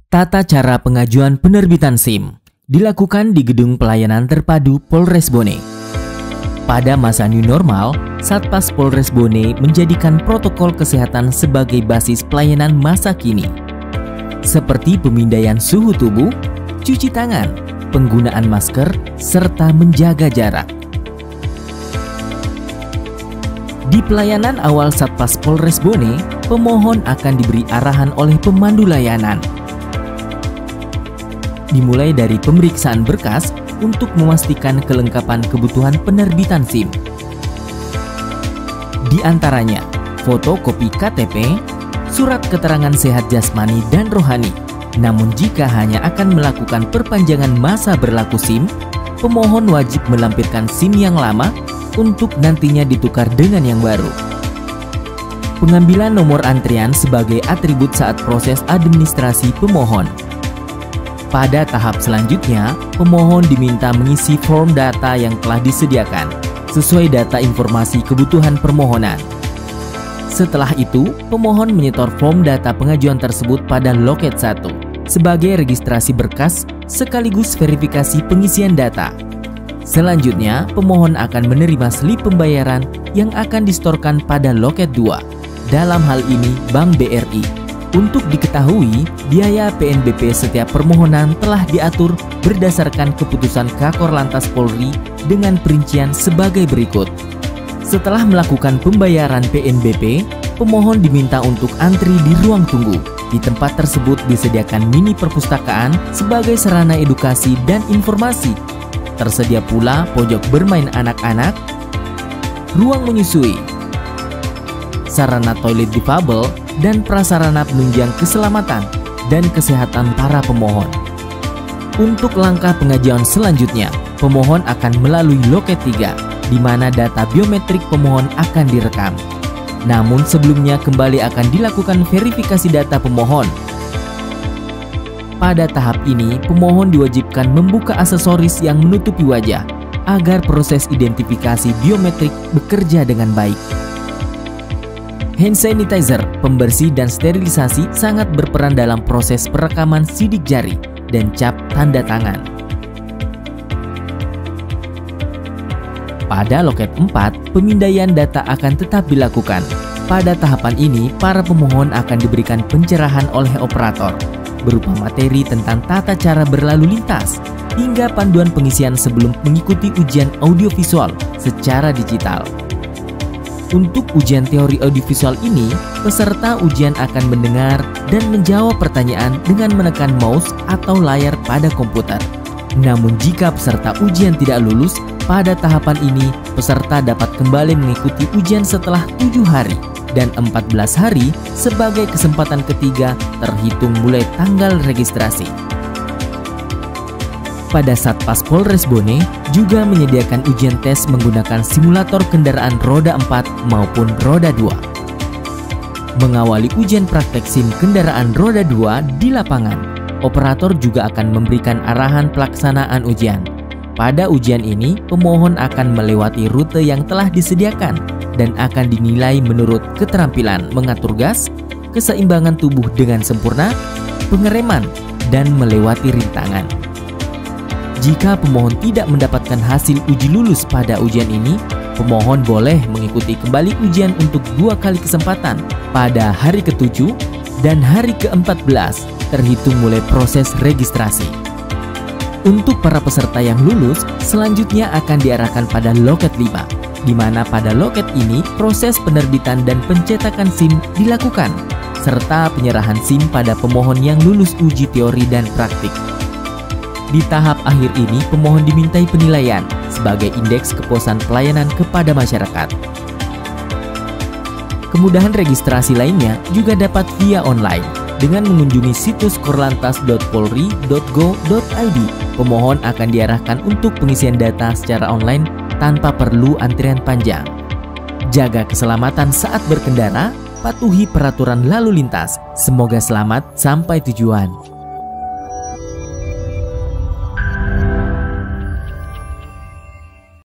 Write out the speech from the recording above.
Tata cara pengajuan penerbitan SIM dilakukan di Gedung Pelayanan Terpadu Polres Bone. Pada masa new normal, Satpas Polres Bone menjadikan protokol kesehatan sebagai basis pelayanan masa kini, seperti pemindaian suhu tubuh, cuci tangan, penggunaan masker, serta menjaga jarak. Di pelayanan awal Satpas Polres Bone, pemohon akan diberi arahan oleh pemandu layanan. Dimulai dari pemeriksaan berkas untuk memastikan kelengkapan kebutuhan penerbitan SIM. Di antaranya, fotokopi KTP, surat keterangan sehat jasmani dan rohani. Namun jika hanya akan melakukan perpanjangan masa berlaku SIM, pemohon wajib melampirkan SIM yang lama untuk nantinya ditukar dengan yang baru. Pengambilan nomor antrian sebagai atribut saat proses administrasi pemohon. Pada tahap selanjutnya, pemohon diminta mengisi form data yang telah disediakan sesuai data informasi kebutuhan permohonan. Setelah itu, pemohon menyetor form data pengajuan tersebut pada loket 1 sebagai registrasi berkas sekaligus verifikasi pengisian data. Selanjutnya, pemohon akan menerima slip pembayaran yang akan distorkan pada loket 2, dalam hal ini Bank BRI. Untuk diketahui, biaya PNBP setiap permohonan telah diatur berdasarkan keputusan Kakor Lantas Polri dengan perincian sebagai berikut. Setelah melakukan pembayaran PNBP, pemohon diminta untuk antri di ruang tunggu. Di tempat tersebut disediakan mini perpustakaan sebagai sarana edukasi dan informasi. Tersedia pula pojok bermain anak-anak, ruang menyusui, sarana toilet difabel, dan prasarana penunjang keselamatan dan kesehatan para pemohon. Untuk langkah pengajuan selanjutnya, pemohon akan melalui loket 3, di mana data biometrik pemohon akan direkam. Namun sebelumnya kembali akan dilakukan verifikasi data pemohon. Pada tahap ini, pemohon diwajibkan membuka aksesoris yang menutupi wajah agar proses identifikasi biometrik bekerja dengan baik. Hand sanitizer, pembersih dan sterilisasi sangat berperan dalam proses perekaman sidik jari dan cap tanda tangan. Pada loket 4, pemindaian data akan tetap dilakukan. Pada tahapan ini, para pemohon akan diberikan pencerahan oleh operator berupa materi tentang tata cara berlalu lintas hingga panduan pengisian sebelum mengikuti ujian audiovisual secara digital. Untuk ujian teori audiovisual ini, peserta ujian akan mendengar dan menjawab pertanyaan dengan menekan mouse atau layar pada komputer. Namun jika peserta ujian tidak lulus, pada tahapan ini peserta dapat kembali mengikuti ujian setelah 7 hari dan 14 hari sebagai kesempatan ketiga terhitung mulai tanggal registrasi. Pada Satpas Polres Bone juga menyediakan ujian tes menggunakan simulator kendaraan roda 4 maupun roda 2. Mengawali ujian praktek SIM kendaraan roda 2 di lapangan, operator juga akan memberikan arahan pelaksanaan ujian. Pada ujian ini, pemohon akan melewati rute yang telah disediakan dan akan dinilai menurut keterampilan mengatur gas, keseimbangan tubuh dengan sempurna, pengereman, dan melewati rintangan. Jika pemohon tidak mendapatkan hasil uji lulus pada ujian ini, pemohon boleh mengikuti kembali ujian untuk 2 kali kesempatan pada hari ke-7 dan hari ke-14 terhitung mulai proses registrasi. Untuk para peserta yang lulus, selanjutnya akan diarahkan pada loket 5, di mana pada loket ini proses penerbitan dan pencetakan SIM dilakukan, serta penyerahan SIM pada pemohon yang lulus uji teori dan praktik. Di tahap akhir ini, pemohon dimintai penilaian sebagai indeks kepuasan pelayanan kepada masyarakat. Kemudahan registrasi lainnya juga dapat via online dengan mengunjungi situs korlantas.polri.go.id. Pemohon akan diarahkan untuk pengisian data secara online tanpa perlu antrian panjang. Jaga keselamatan saat berkendara, patuhi peraturan lalu lintas. Semoga selamat sampai tujuan.